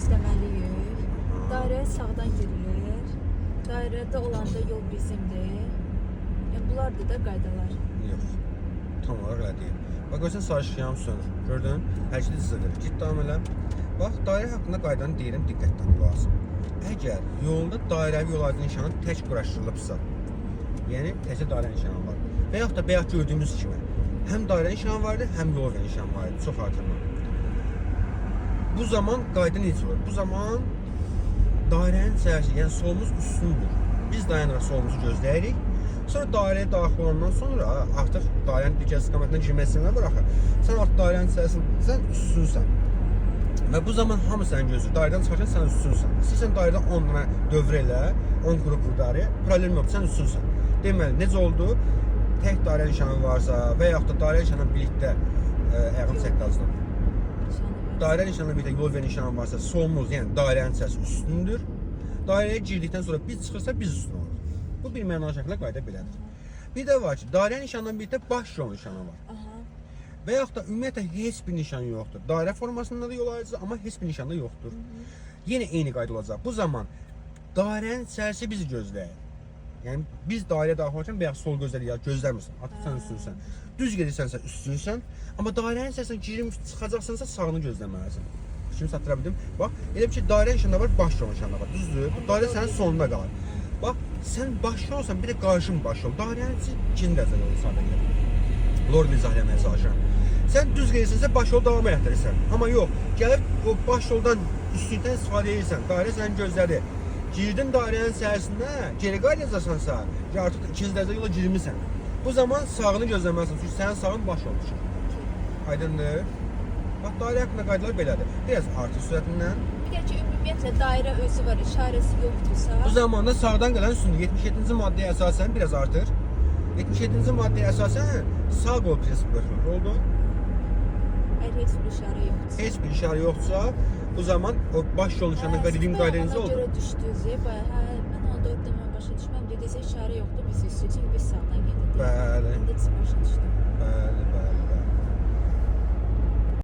gözləməliyik. Dairəyə sağdan girilir. Dairədə olanda yol bizimdir. Yəni bunlardır da qaydalar. Yox. Tam olaraq elə deyil. Bax görsən sarışıq yanım sönür. Gördün? Hərəkət hissədir. Get davam elə. Bax dairə haqqında qaydanı deyirəm, diqqətlə lazım. Əgər yolda dairəvi yol aydın nişanı tək quraşdırılıbsa, yəni təkcə dairə nişanı var. Və yaxud da bayaq gördüyümüz kimi, həm dairə nişanı var idi, həm yol və nişanı var idi. Çox artırma. Bu zaman qayda necə olur? Bu zaman dairənin səhəsi, yəni solumuz üstündür. Biz dayanırıq, solumuzu gözləyirik. Sonra dairəyə daxil olandan sonra artıq dairənin digər istiqamətinə girməsinə var axı. Sən artıq dairənin səhəsində sən üstünsən. Və bu zaman hamı sənin gözləyir. Dairədən çıxarkən sən üstünsən. İstəyirsən dairədə 10 dənə dövr elə, 10 qrup dairə, problem yoxdur, sən üstünsən. Deməli, necə oldu? Tək dairə nişanı varsa və yaxud da dairə nişanı birlikdə ayağını çəkdazdan. Dairə nişanı birlikdə yol və nişanı varsa, solumuz, yəni dairənin səhəsi üstündür. Dairəyə girdikdən sonra biz çıxırsa, biz üstün olur. Bu bir mənalı şəkildə qayda belədir. Bir də var ki, dairə nişanından birlikdə baş yol nişanı var. Və yaxud da ümumiyyətlə heç bir nişan yoxdur. Dairə formasında da yol ayrıcı, amma heç bir nişanda yoxdur. Yenə eyni qayda olacaq. Bu zaman dairənin içərisi bizi gözləyir. Yəni biz dairəyə daxil olarkən bayaq sol gözləyirik, gözləmirsən. Artıq sən üstünsən. Düz gedirsənsə üstünsən, amma dairənin içərisinə girib çıxacaqsansa sağını gözləməlisən. Şimdi çatdıra bildim. Bax, elə bir ki dairə nişanında var, baş yol nişanında var. Düzdür? Bu dairə sənin sonunda qalır. Bax, sən baş yolsan, bir də qarşın baş yol. Dairənin ikinci dərəcəli yolu sadəcə. Lord izah eləməyə çalışıram. Sən düz gedirsənsə baş yolu davam etdirirsən. Amma yox, gəlib o baş yoldan üstünlükdən istifadə edirsən. Dairə sənin gözlədi. Girdin dairənin içərisinə, geri qayıdacaqsansa, artıq ikinci dərəcəli yola girmisən. Bu zaman sağını gözləməlisən, çünki sənin sağın baş yoldur. Aydındır? Bax, dairə haqqında qaydalar belədir. Biraz artır sürətindən. Bir də ki, ümumiyyətlə dairə özü var, işarəsi yoxdursa. Bu zamanda sağdan gələn üstündür. 77-ci maddəyə əsasən biraz artır. 77-ci maddəyə əsasən sağ qol prinsipi götürülür. Oldu? Əgər heç bir işarə yoxdursa. Heç bir işarə yoxdursa, bu zaman o baş yol nişanına qeydiyim qaydınız oldu. Ona görə düşdünüz, mən onda demə başa düşməm. Dediysə işarə yoxdur, biz üstü, çünki biz sağdan gedirdik. Bəli. İndi başa düşdüm. Bəli.